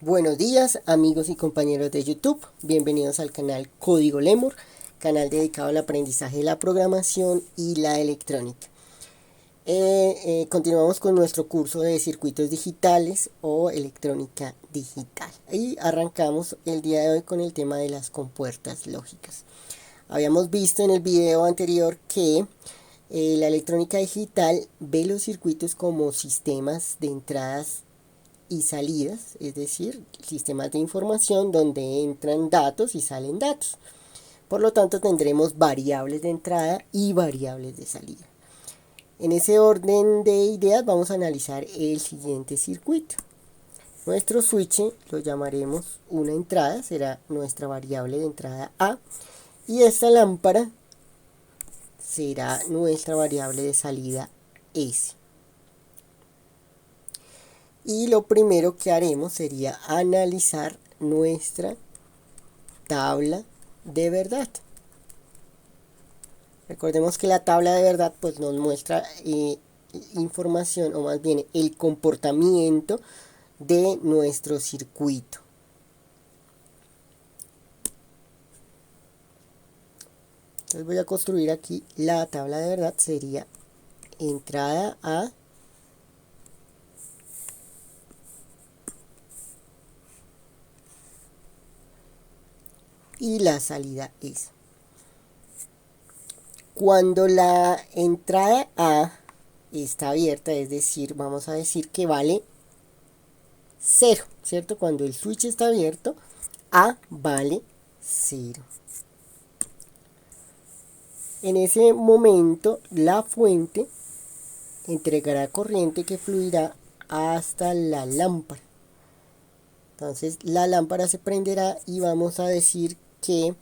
Buenos días amigos y compañeros de YouTube, bienvenidos al canal Código Lemur, canal dedicado al aprendizaje de la programación y la electrónica. Continuamos con nuestro curso de circuitos digitales o electrónica digital y arrancamos el día de hoy con el tema de las compuertas lógicas. Habíamos visto en el video anterior que la electrónica digital ve los circuitos como sistemas de entradas y salidas, es decir, sistemas de información donde entran datos y salen datos. Por lo tanto, tendremos variables de entrada y variables de salida. En ese orden de ideas vamos a analizar el siguiente circuito. Nuestro switch lo llamaremos una entrada, será nuestra variable de entrada A, y esta lámpara será nuestra variable de salida S. Y lo primero que haremos sería analizar nuestra tabla de verdad. Recordemos que la tabla de verdad pues nos muestra información, o más bien el comportamiento de nuestro circuito. Entonces voy a construir aquí la tabla de verdad, sería entrada A, y la salida es. Cuando la entrada A está abierta, es decir, vamos a decir que vale 0, ¿cierto? Cuando el switch está abierto, A vale 0. En ese momento, la fuente entregará corriente que fluirá hasta la lámpara. Entonces, la lámpara se prenderá y vamos a decir que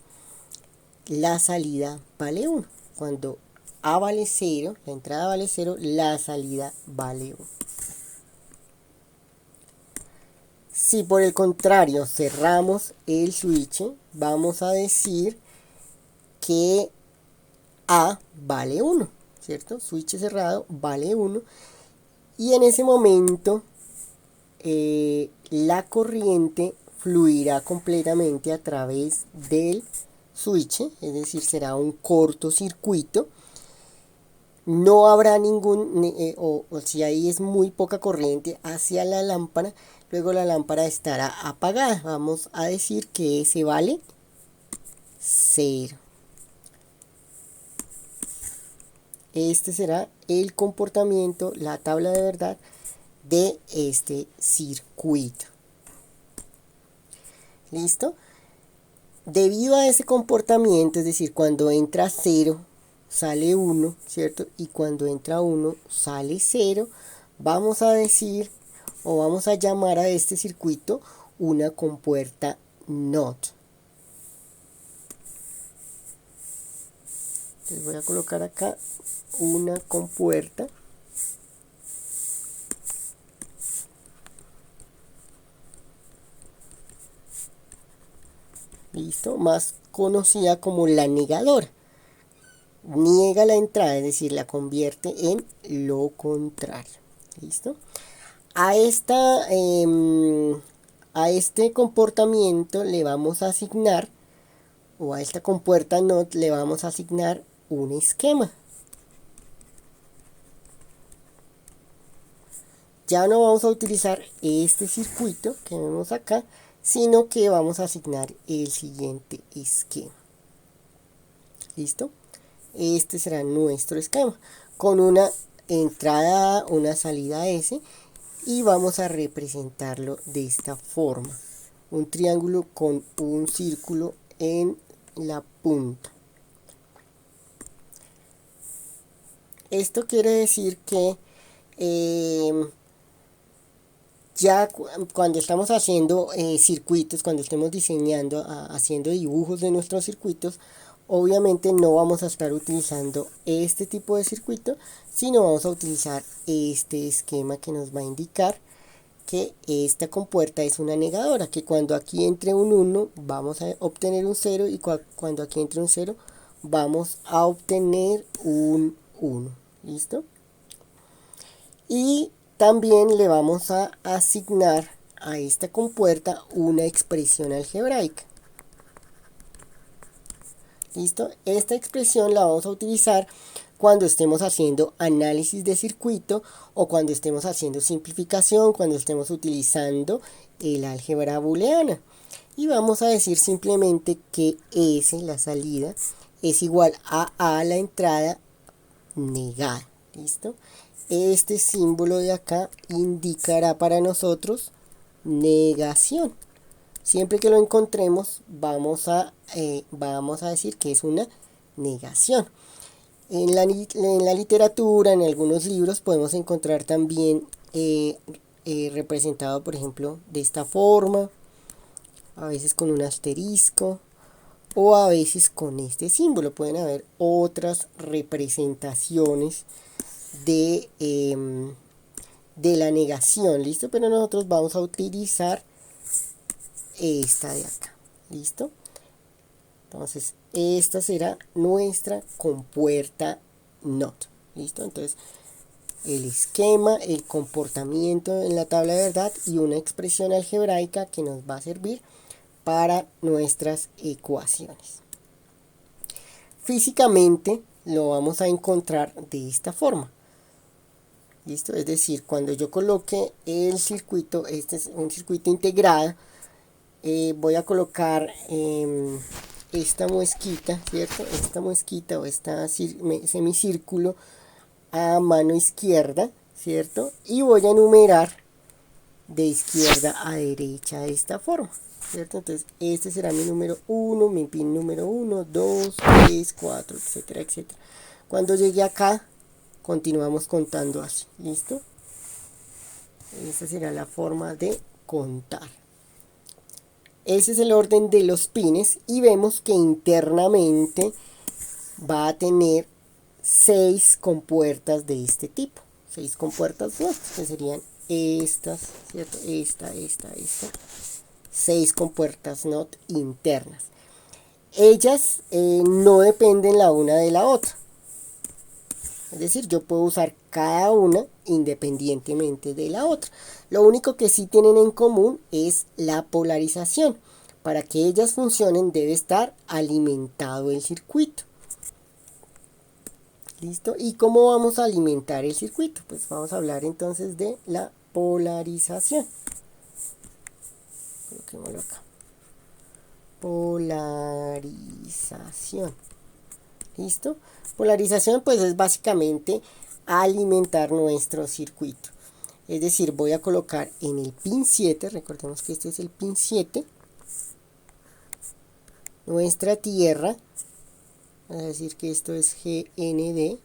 la salida vale 1. Cuando A vale 0, la entrada vale 0, la salida vale 1. Si por el contrario cerramos el switch, vamos a decir que A vale 1, ¿cierto? Switch cerrado vale 1. Y en ese momento la corriente fluirá completamente a través del switch, es decir, será un cortocircuito. No habrá ningún, o si ahí es muy poca corriente hacia la lámpara, luego la lámpara estará apagada. Vamos a decir que ese vale 0. Este será el comportamiento, la tabla de verdad de este circuito. ¿Listo? Debido a ese comportamiento, es decir, cuando entra 0, sale 1, ¿cierto? Y cuando entra 1, sale 0, vamos a decir o vamos a llamar a este circuito una compuerta NOT. Entonces voy a colocar acá una compuerta. ¿Listo? Más conocida como la negadora. Niega la entrada, es decir, la convierte en lo contrario. ¿Listo? A este comportamiento le vamos a asignar, o a esta compuerta NOT le vamos a asignar un esquema. Ya no vamos a utilizar este circuito que vemos acá, sino que vamos a asignar el siguiente esquema. ¿Listo? Este será nuestro esquema con una entrada A, una salida S, y vamos a representarlo de esta forma: un triángulo con un círculo en la punta. Esto quiere decir que ya cuando estamos haciendo circuitos, cuando estemos diseñando, haciendo dibujos de nuestros circuitos, obviamente no vamos a estar utilizando este tipo de circuito, sino vamos a utilizar este esquema que nos va a indicar que esta compuerta es una negadora, que cuando aquí entre un 1 vamos a obtener un 0, y cuando aquí entre un 0 vamos a obtener un 1. ¿Listo? Y también le vamos a asignar a esta compuerta una expresión algebraica. ¿Listo? Esta expresión la vamos a utilizar cuando estemos haciendo análisis de circuito o cuando estemos haciendo simplificación, cuando estemos utilizando el álgebra booleana. Y vamos a decir simplemente que S, la salida, es igual a A, la entrada, negada. ¿Listo? Este símbolo de acá indicará para nosotros negación. Siempre que lo encontremos vamos a decir que es una negación. En la literatura, en algunos libros podemos encontrar también representado, por ejemplo, de esta forma, a veces con un asterisco o a veces con este símbolo. Pueden haber otras representaciones de la negación, ¿listo? Pero nosotros vamos a utilizar esta de acá, ¿listo? Entonces esta será nuestra compuerta NOT, ¿listo? Entonces el esquema, el comportamiento en la tabla de verdad y una expresión algebraica que nos va a servir para nuestras ecuaciones. Físicamente lo vamos a encontrar de esta forma. ¿Listo? Es decir, cuando yo coloque el circuito, este es un circuito integrado, voy a colocar esta muesquita, ¿cierto? Esta muesquita o esta semicírculo a mano izquierda, ¿cierto? Y voy a enumerar de izquierda a derecha de esta forma, ¿cierto? Entonces, este será mi número 1, mi pin número 1, 2, 3, 4, etcétera, etcétera. Cuando llegue acá, continuamos contando así, ¿listo? Esa será la forma de contar. Ese es el orden de los pines y vemos que internamente va a tener 6 compuertas de este tipo. 6 compuertas NOT, que serían estas, ¿cierto? Esta. 6 compuertas NOT internas. Ellas no dependen la una de la otra. Es decir, yo puedo usar cada una independientemente de la otra. Lo único que sí tienen en común es la polarización. Para que ellas funcionen debe estar alimentado el circuito. ¿Listo? ¿Y cómo vamos a alimentar el circuito? Pues vamos a hablar entonces de la polarización. Coloquémoslo acá. Polarización. ¿Listo? Polarización pues es básicamente alimentar nuestro circuito. Es decir, voy a colocar en el pin 7, recordemos que este es el pin 7, nuestra tierra, vamos a decir que esto es GND,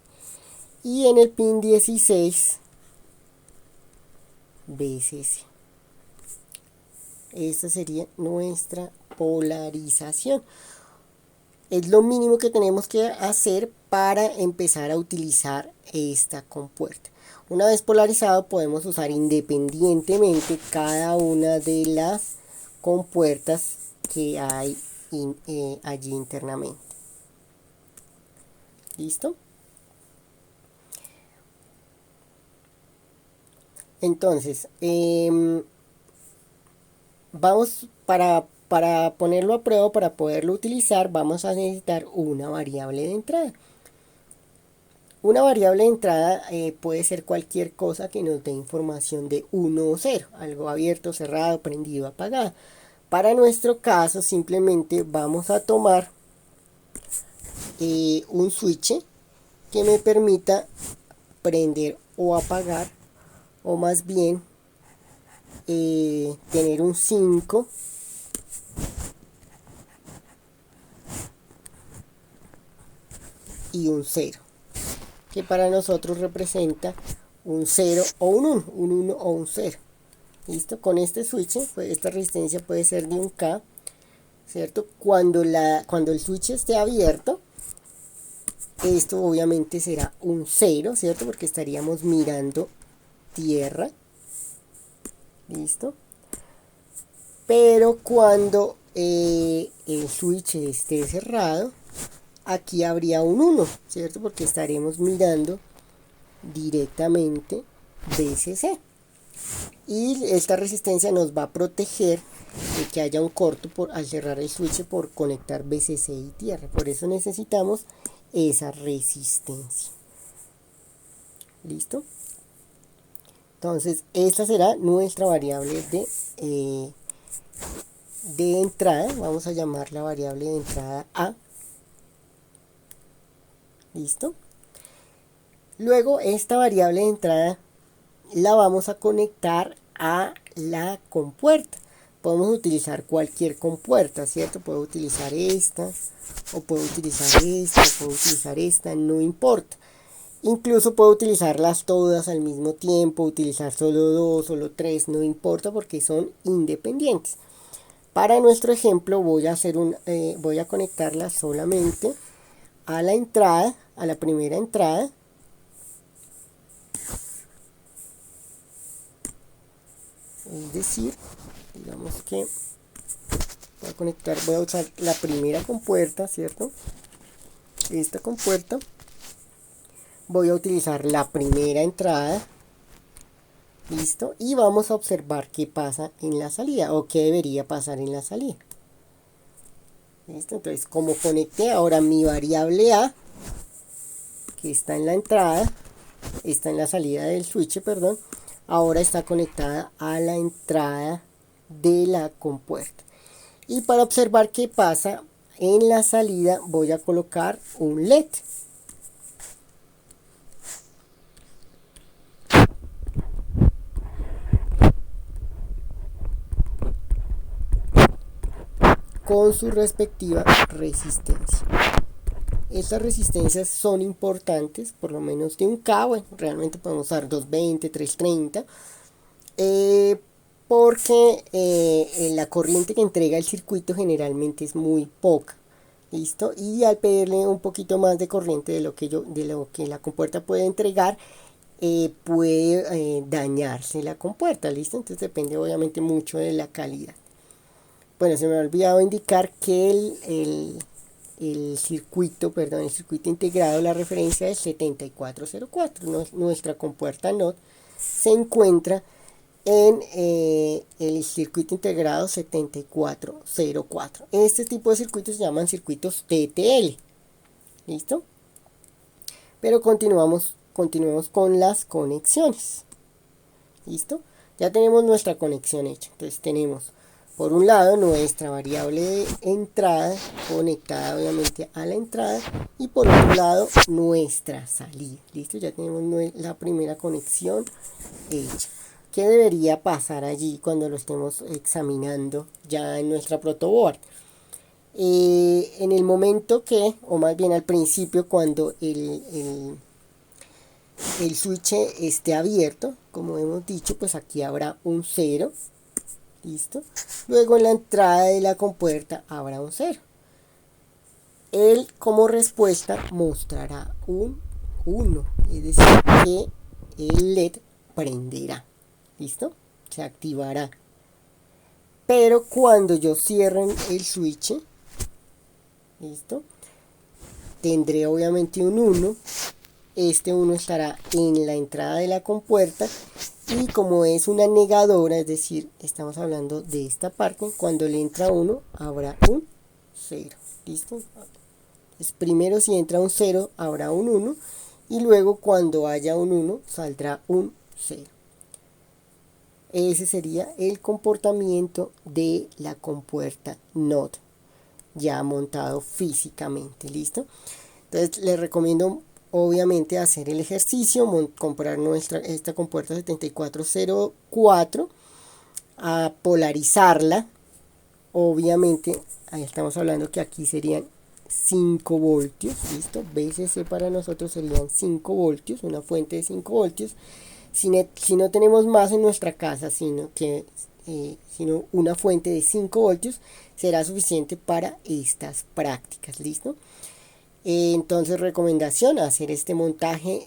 y en el pin 16, BCC. Esta sería nuestra polarización. Es lo mínimo que tenemos que hacer para empezar a utilizar esta compuerta. Una vez polarizado podemos usar independientemente cada una de las compuertas que hay allí internamente. ¿Listo? Entonces, vamos para ponerlo a prueba, para poderlo utilizar, vamos a necesitar una variable de entrada. Una variable de entrada puede ser cualquier cosa que nos dé información de 1 o 0, algo abierto, cerrado, prendido, apagado. Para nuestro caso simplemente vamos a tomar un switch que me permita prender o apagar, o más bien tener un 5 y un 0, que para nosotros representa un 0 o un 1, un 1 o un 0. ¿Listo? Con este switch, pues esta resistencia puede ser de un K, ¿cierto? Cuando el switch esté abierto, esto obviamente será un 0, ¿cierto? Porque estaríamos mirando tierra. ¿Listo? Pero cuando el switch esté cerrado, aquí habría un 1, ¿cierto? Porque estaremos mirando directamente BCC. y esta resistencia nos va a proteger de que haya un corto al cerrar el switch por conectar VCC y tierra. Por eso necesitamos esa resistencia. ¿Listo? Entonces esta será nuestra variable de entrada. Vamos a llamar la variable de entrada A. ¿Listo? Luego esta variable de entrada la vamos a conectar a la compuerta. Podemos utilizar cualquier compuerta, ¿cierto? Puedo utilizar esta, o puedo utilizar esta, o puedo utilizar esta, no importa. Incluso puedo utilizarlas todas al mismo tiempo, utilizar solo dos, solo tres, no importa porque son independientes. Para nuestro ejemplo voy a conectarlas solamente a la entrada, a la primera entrada. Es decir, digamos que voy a usar la primera compuerta, ¿cierto? Esta compuerta. Voy a utilizar la primera entrada. Listo. Y vamos a observar qué pasa en la salida o qué debería pasar en la salida. ¿Listo? Entonces, como conecté ahora mi variable A, que está en la entrada, está en la salida del switch, perdón, ahora está conectada a la entrada de la compuerta. Y para observar qué pasa en la salida voy a colocar un LED. Con su respectiva resistencia. Estas resistencias son importantes, por lo menos de un K, bueno, realmente podemos usar 220, 330, porque la corriente que entrega el circuito generalmente es muy poca. ¿Listo? Y al pedirle un poquito más de corriente de lo que la compuerta puede entregar, puede dañarse la compuerta. ¿Listo? Entonces depende obviamente mucho de la calidad. Bueno, se me ha olvidado indicar que el circuito integrado, la referencia es 7404. Nuestra compuerta NOT se encuentra en el circuito integrado 7404. Este tipo de circuitos se llaman circuitos TTL. ¿Listo? Pero continuamos con las conexiones. ¿Listo? Ya tenemos nuestra conexión hecha. Entonces tenemos por un lado nuestra variable de entrada conectada obviamente a la entrada y por otro lado nuestra salida. ¿Listo? Ya tenemos la primera conexión hecha. ¿Qué debería pasar allí cuando lo estemos examinando ya en nuestra protoboard? En el momento que, o más bien al principio, cuando el switch esté abierto, como hemos dicho, pues aquí habrá un 0. ¿Listo? Luego en la entrada de la compuerta habrá un 0. Él como respuesta mostrará un 1, es decir, que el LED prenderá. ¿Listo? Se activará. Pero cuando yo cierre el switch, ¿listo? Tendré obviamente un 1. Este 1 estará en la entrada de la compuerta y como es una negadora, es decir, estamos hablando de esta parte, cuando le entra 1 habrá un 0. ¿Listo? Entonces, primero si entra un 0 habrá un 1 y luego cuando haya un 1 saldrá un 0. Ese sería el comportamiento de la compuerta NOT ya montado físicamente. ¿Listo? Entonces les recomiendo obviamente hacer el ejercicio, comprar esta compuerta 7404, a polarizarla. Obviamente ahí estamos hablando que aquí serían 5 voltios. ¿Listo? VCC para nosotros serían 5 voltios, una fuente de 5 voltios. Si no tenemos más en nuestra casa, sino una fuente de 5 voltios, será suficiente para estas prácticas. ¿Listo? Entonces, recomendación, hacer este montaje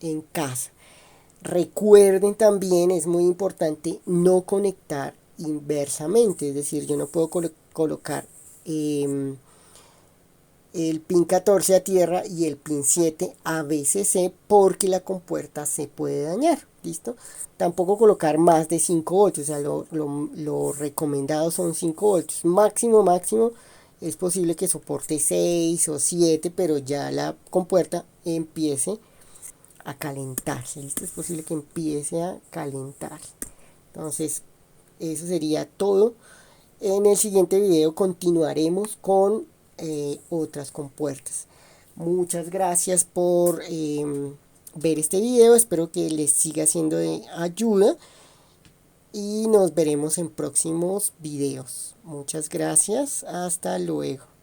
en casa. Recuerden también, es muy importante no conectar inversamente, es decir, yo no puedo colocar el pin 14 a tierra y el pin 7 a VCC porque la compuerta se puede dañar. ¿listo? Tampoco colocar más de 5 voltios, o sea, lo recomendado son 5 voltios. Máximo, máximo, es posible que soporte 6 o 7, pero ya la compuerta empiece a calentarse, ¿listo? Es posible que empiece a calentar. Entonces, eso sería todo. En el siguiente video continuaremos con otras compuertas. Muchas gracias por ver este video. Espero que les siga siendo de ayuda. Y nos veremos en próximos videos. Muchas gracias. Hasta luego.